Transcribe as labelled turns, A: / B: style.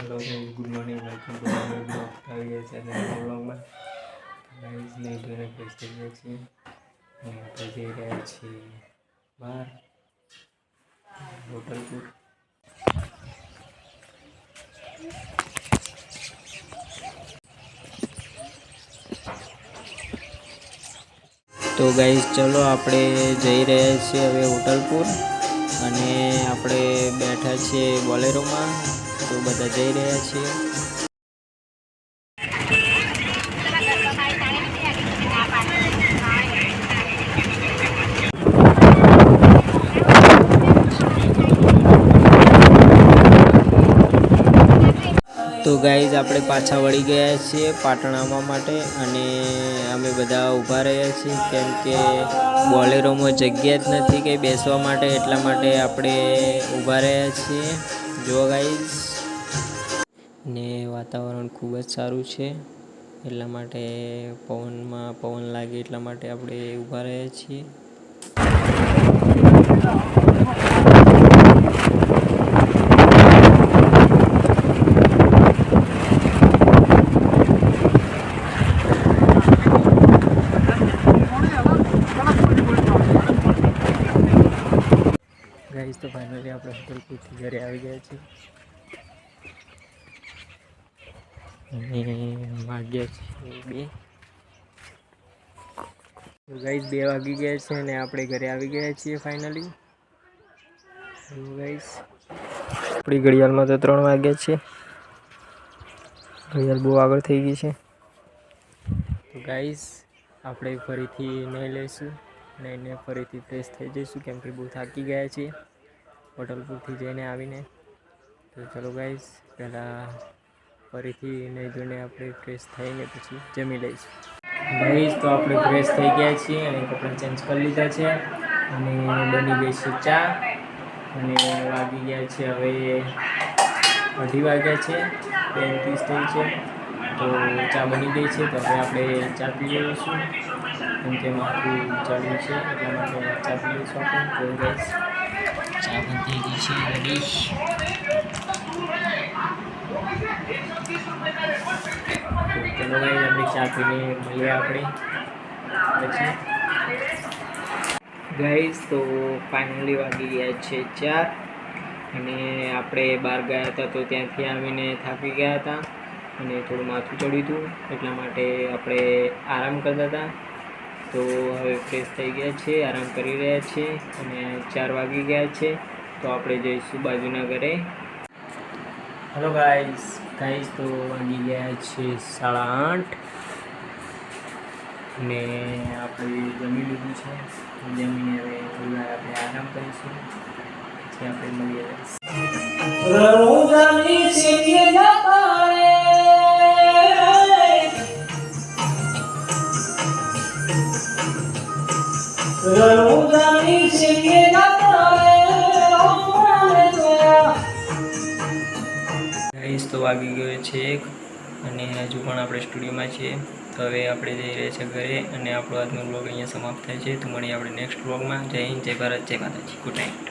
A: Hello guys, good morning, welcome to my blog. આવી ગયા છે આજના બ્લોગમાં ગાઈસ ને જોઈને ફ્રેશ થઈ ગયા છીએ અને આપણે જઈ રહ્યા છીએ બહાર હોટલપુર। તો ગાઈસ ચલો આપણે જઈ રહ્યા છીએ હવે હોટલપુર અને આપણે બેઠા છીએ બોલેરોમાં। તો બધા જઈ રહ્યા છીએ। તો ગાઈઝ આપણે પાછા વળી ગયા છીએ પાટણામાં માટે અને અમે બધા ઊભા રહ્યા છીએ કેમ કે બોલેરોમાં જગ્યા જ નથી કંઈ બેસવા માટે, એટલા માટે આપણે ઊભા રહ્યા છીએ। જો ગાઈઝ ને વાતાવરણ ખૂબ જ સારું છે, એટલા માટે પવન લાગે એટલા માટે આપણે ઊભા રહ્યા છીએ। ગાઈઝ તો ફાઇનલી આપણે હોટલપુરથી ઘરે આવી ગયા છીએ અને વાગ્યા છે 2। તો ગાઈઝ 2 વાગી ગયા છે અને આપણે ઘરે આવી ગયા છીએ ફાઇનલી। ગાઈઝ આપણી ઘડિયાળમાં તો 3 વાગ્યા છે, ઘડિયાળ બહુ આગળ થઈ ગઈ છે। તો ગાઈઝ આપણે ફરીથી નહીં લઈશું, નહીં ફરીથી ફ્રેશ થઈ જઈશું કેમ કે બહુ થાકી ગયા છીએ હોટલપુરથી જઈને આવીને। તો ચલો ગાઈઝ પહેલાં ફરીથી નહીં ધોઈને આપણે ફ્રેશ થઈને પછી જમી લઈશું। ગાઈઝ તો આપણે ફ્રેશ થઈ ગયા છીએ અને કપડાં ચેન્જ કરી લીધા છે અને બની ગઈ છે ચા અને વાગી ગયા છે હવે 2:30 વાગ્યા છે, 2:30 થઈ છે। તો ચા બની ગઈ છે, તો હવે આપણે ચા પી લઈશું કેમ કે માથું ચડ્યું છે એટલા માટે ચા પી લઈશું આપણે। તો ગાઈઝ ચા પણ થઈ ગઈ છે રેડી। ચલો ગાઈઝ આપણે ચા પીને મળીએ આપણે પછી। ગાઈઝ તો ફાઇનલી વાગી ગયા છે 4 અને આપણે બહાર ગયા હતા તો ત્યાંથી આવીને થાકી ગયા હતા અને થોડું માથું ચડ્યું હતું એટલા માટે આપણે આરામ કરતા હતા। તો હવે ફ્રેશ થઈ ગયા છે, આરામ કરી રહ્યા છીએ અને 4 વાગી ગયા છે, તો આપણે જઈશું બાજુના ઘરે। હેલો ગાઈઝ તો વાગી ગયા છે 8:30 અને આપણે જમી લીધું છે, જમીને હવે થોડી વાર આપણે આરામ કરીશું પછી આપણે મળીએ। ગાઈઝ તો વાગી ગયો છે 1 અને હજુ પણ આપણે સ્ટુડિયોમાં છીએ। તો હવે આપણે જઈ રહ્યા છીએ ઘરે અને આપણો આજનો વ્લોગ અહીંયા સમાપ્ત થાય છે। તો મળીએ આપણે નેક્સ્ટ વ્લોગમાં। જય હિન્દ, જય ભારત, જય માતાજી, ગુડ નાઇટ।